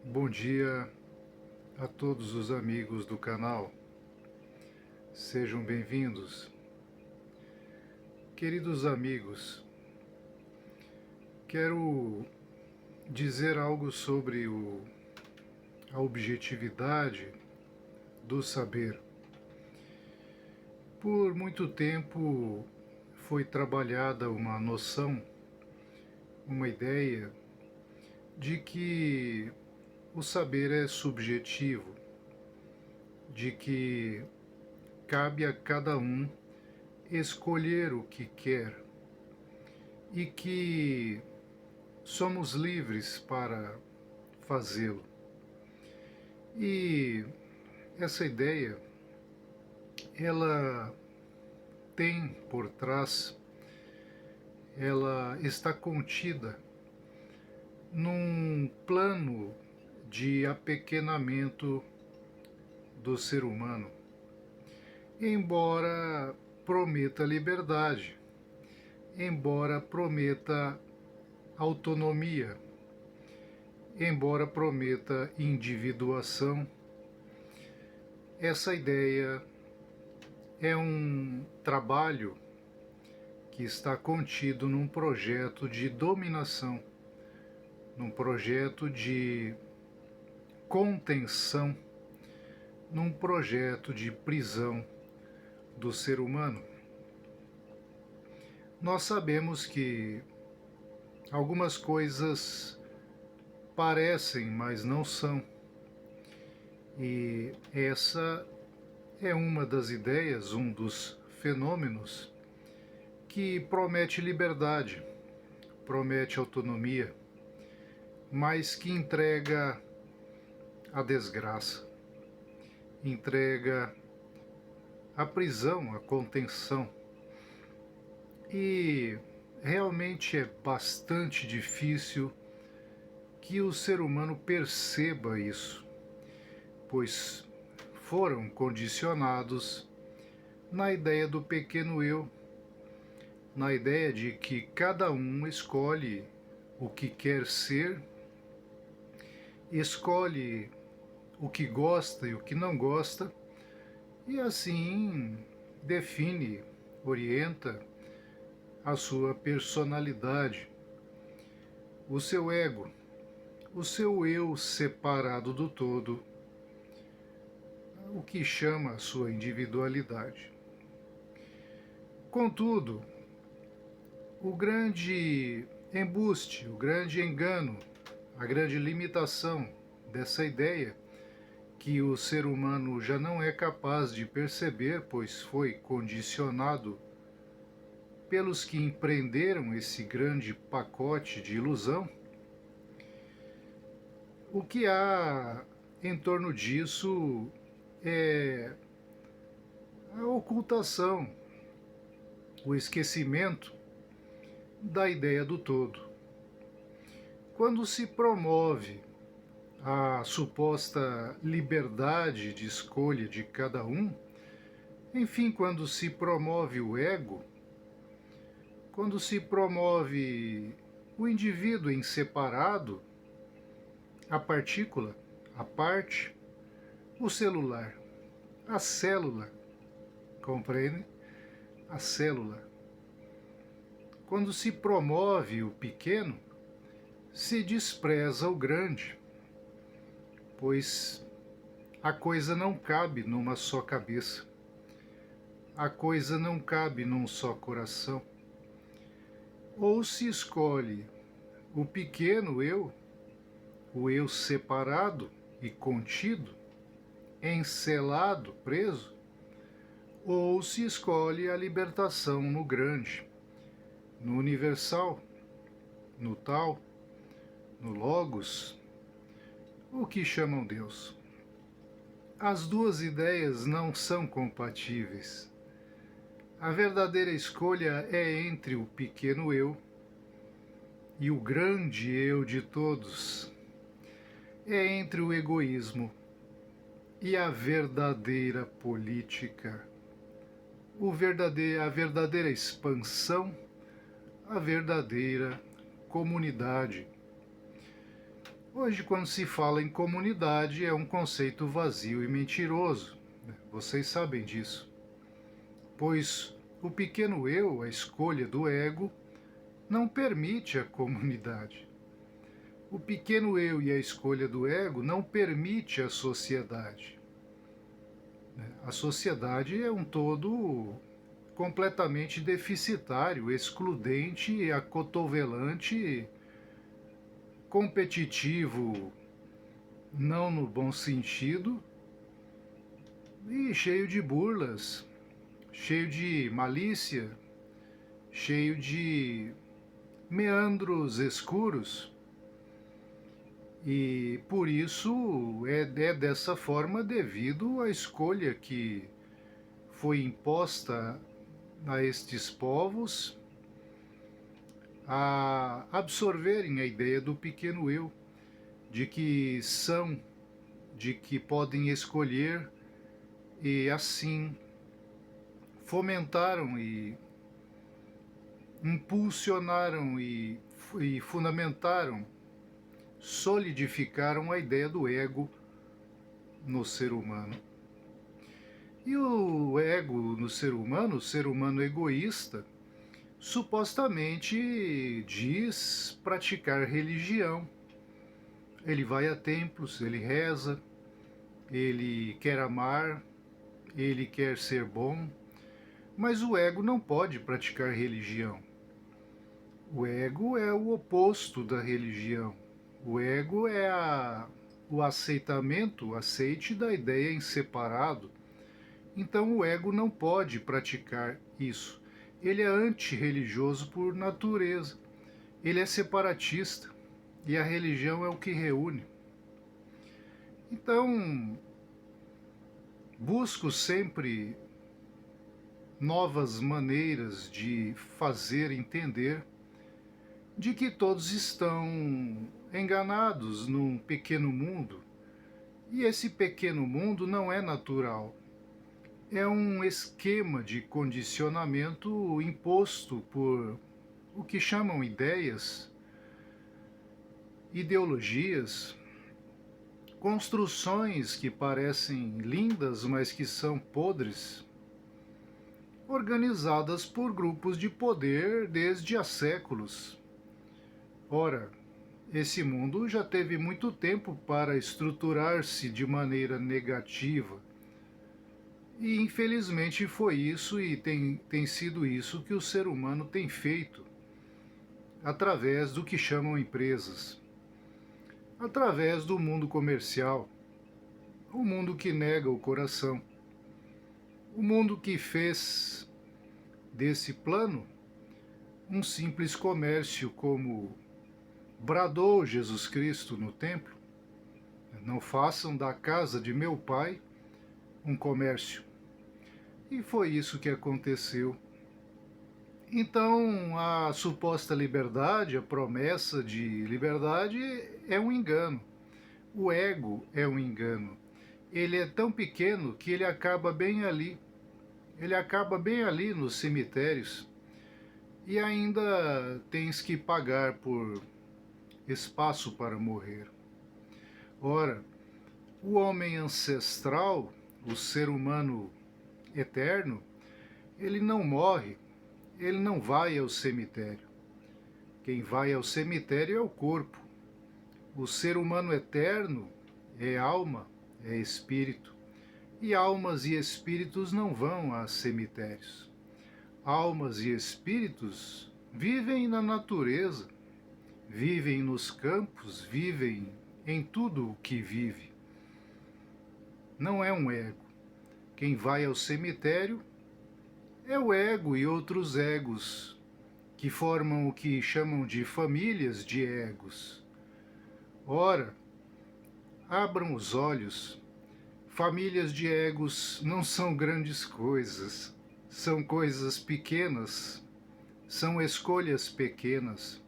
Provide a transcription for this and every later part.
Bom dia a todos os amigos do canal, sejam bem-vindos. Queridos amigos, quero dizer algo sobre a objetividade do saber. Por muito tempo foi trabalhada uma noção, uma ideia de que o saber é subjetivo, de que cabe a cada um escolher o que quer e que somos livres para fazê-lo. E essa ideia, ela tem por trás, ela está contida num plano de apequenamento do ser humano, embora prometa liberdade, embora prometa autonomia, embora prometa individuação. Essa ideia é um trabalho que está contido num projeto de dominação, num projeto de contenção, num projeto de prisão do ser humano. Nós sabemos que algumas coisas parecem, mas não são. E essa é uma das ideias, um dos fenômenos que promete liberdade, promete autonomia, mas que entrega a desgraça, entrega a prisão, a contenção. E realmente é bastante difícil que o ser humano perceba isso, pois foram condicionados na ideia do pequeno eu, na ideia de que cada um escolhe o que quer ser, escolhe o que gosta e o que não gosta, e assim define, orienta a sua personalidade, o seu ego, o seu eu separado do todo, o que chama a sua individualidade. Contudo, o grande embuste, o grande engano, a grande limitação dessa ideia, que o ser humano já não é capaz de perceber, pois foi condicionado pelos que empreenderam esse grande pacote de ilusão, o que há em torno disso é a ocultação, o esquecimento da ideia do todo. Quando se promove a suposta liberdade de escolha de cada um, enfim, quando se promove o ego, quando se promove o indivíduo em separado, a partícula, a parte, o celular, a célula, compreende? A célula. Quando se promove o pequeno, se despreza o grande, pois a coisa não cabe numa só cabeça, a coisa não cabe num só coração. Ou se escolhe o pequeno eu, o eu separado e contido, encelado, preso, ou se escolhe a libertação no grande, no universal, no tal, no logos, o que chamam Deus. As duas ideias não são compatíveis. A verdadeira escolha é entre o pequeno eu e o grande eu de todos. É entre o egoísmo e a verdadeira política, a verdadeira expansão, a verdadeira comunidade. Hoje, quando se fala em comunidade, é um conceito vazio e mentiroso, né? Vocês sabem disso. Pois o pequeno eu, a escolha do ego, não permite a comunidade. O pequeno eu e a escolha do ego não permite a sociedade. A sociedade é um todo completamente deficitário, excludente, acotovelante, competitivo, não no bom sentido, e cheio de burlas, cheio de malícia, cheio de meandros escuros. E por isso é dessa forma devido à escolha que foi imposta a estes povos a absorverem a ideia do pequeno eu, de que são, de que podem escolher, e assim fomentaram e impulsionaram e fundamentaram, solidificaram a ideia do ego no ser humano. E o ego no ser humano, o ser humano egoísta, supostamente diz praticar religião. Ele vai a templos, ele reza, ele quer amar, ele quer ser bom, mas o ego não pode praticar religião. O ego é o oposto da religião. O ego é o aceitamento, o aceite da ideia em separado. Então o ego não pode praticar isso. Ele é antirreligioso por natureza. Ele é separatista. E a religião é o que reúne. Então, busco sempre novas maneiras de fazer entender de que todos estão enganados num pequeno mundo. E esse pequeno mundo não é natural. É um esquema de condicionamento imposto por o que chamam ideias, ideologias, construções que parecem lindas, mas que são podres, organizadas por grupos de poder desde há séculos. Ora, esse mundo já teve muito tempo para estruturar-se de maneira negativa. E infelizmente foi isso e tem sido isso que o ser humano tem feito através do que chamam empresas, através do mundo comercial, o mundo que nega o coração, o mundo que fez desse plano um simples comércio, como bradou Jesus Cristo no templo: não façam da casa de meu pai um comércio. E foi isso que aconteceu. Então, a suposta liberdade, a promessa de liberdade é um engano. O ego é um engano. Ele é tão pequeno que ele acaba bem ali. Ele acaba bem ali nos cemitérios. E ainda tens que pagar por espaço para morrer. Ora, o homem ancestral, o ser humano eterno, ele não morre, ele não vai ao cemitério. Quem vai ao cemitério é o corpo. O ser humano eterno é alma, é espírito. E almas e espíritos não vão a cemitérios. Almas e espíritos vivem na natureza, vivem nos campos, vivem em tudo o que vive. Não é um ego. Quem vai ao cemitério é o ego e outros egos, que formam o que chamam de famílias de egos. Ora, abram os olhos. Famílias de egos não são grandes coisas, são coisas pequenas, são escolhas pequenas,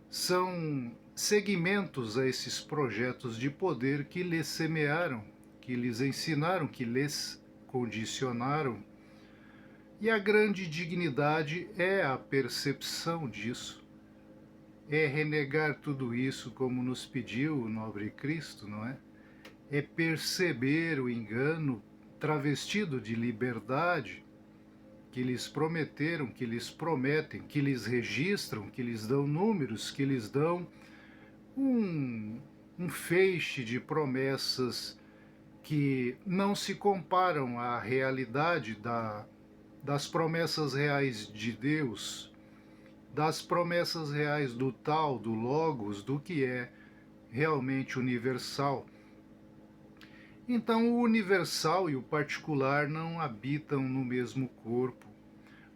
são segmentos a esses projetos de poder que lhes semearam, que lhes ensinaram, que lhes condicionaram. E a grande dignidade é a percepção disso, é renegar tudo isso como nos pediu o nobre Cristo, não é? É perceber o engano travestido de liberdade que lhes prometeram, que lhes prometem, que lhes registram, que lhes dão números, que lhes dão um, um feixe de promessas que não se comparam à realidade das promessas reais de Deus, das promessas reais do tal, do Logos, do que é realmente universal. Então, o universal e o particular não habitam no mesmo corpo.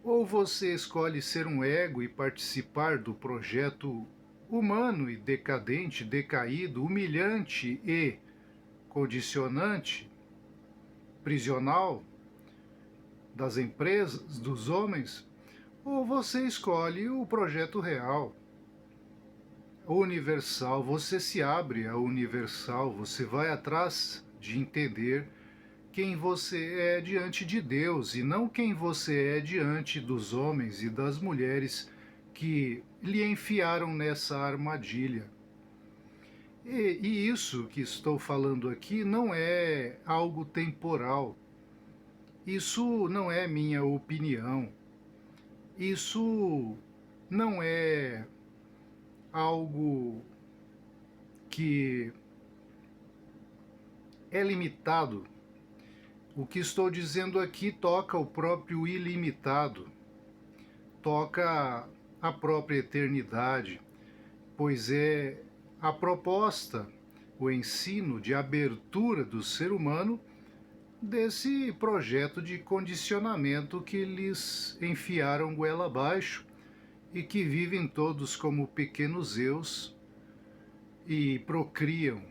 Ou você escolhe ser um ego e participar do projeto humano e decadente, decaído, humilhante e condicionante, prisional das empresas, dos homens, ou você escolhe o projeto real, universal, você se abre ao universal, você vai atrás de entender quem você é diante de Deus e não quem você é diante dos homens e das mulheres que lhe enfiaram nessa armadilha. E isso que estou falando aqui não é algo temporal. Isso não é minha opinião. Isso não é algo que é limitado. O que estou dizendo aqui toca o próprio ilimitado, toca a própria eternidade, pois é a proposta, o ensino de abertura do ser humano desse projeto de condicionamento que lhes enfiaram goela abaixo e que vivem todos como pequenos eus e procriam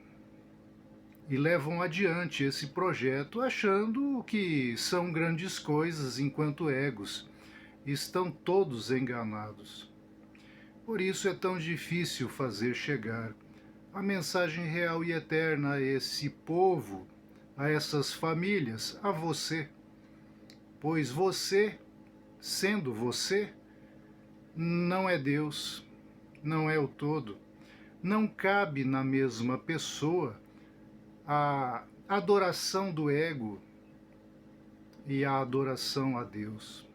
e levam adiante esse projeto achando que são grandes coisas enquanto egos. Estão todos enganados. Por isso é tão difícil fazer chegar a mensagem real e eterna a esse povo, a essas famílias, a você. Pois você, sendo você, não é Deus, não é o todo. Não cabe na mesma pessoa a adoração do ego e a adoração a Deus.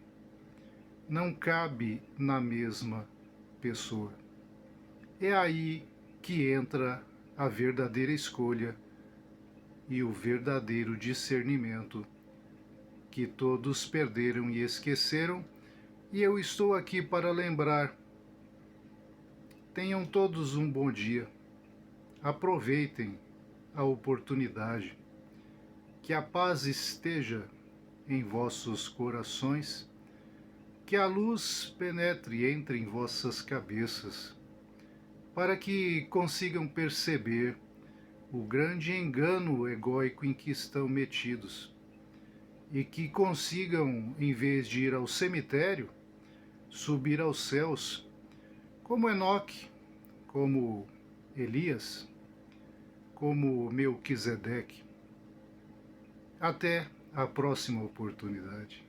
Não cabe na mesma pessoa. É aí que entra a verdadeira escolha e o verdadeiro discernimento que todos perderam e esqueceram, e eu estou aqui para lembrar. Tenham todos um bom dia. Aproveitem a oportunidade. Que a paz esteja em vossos corações, que a luz penetre entre em vossas cabeças, para que consigam perceber o grande engano egóico em que estão metidos e que consigam, em vez de ir ao cemitério, subir aos céus, como Enoque, como Elias, como Melquisedeque. Até a próxima oportunidade.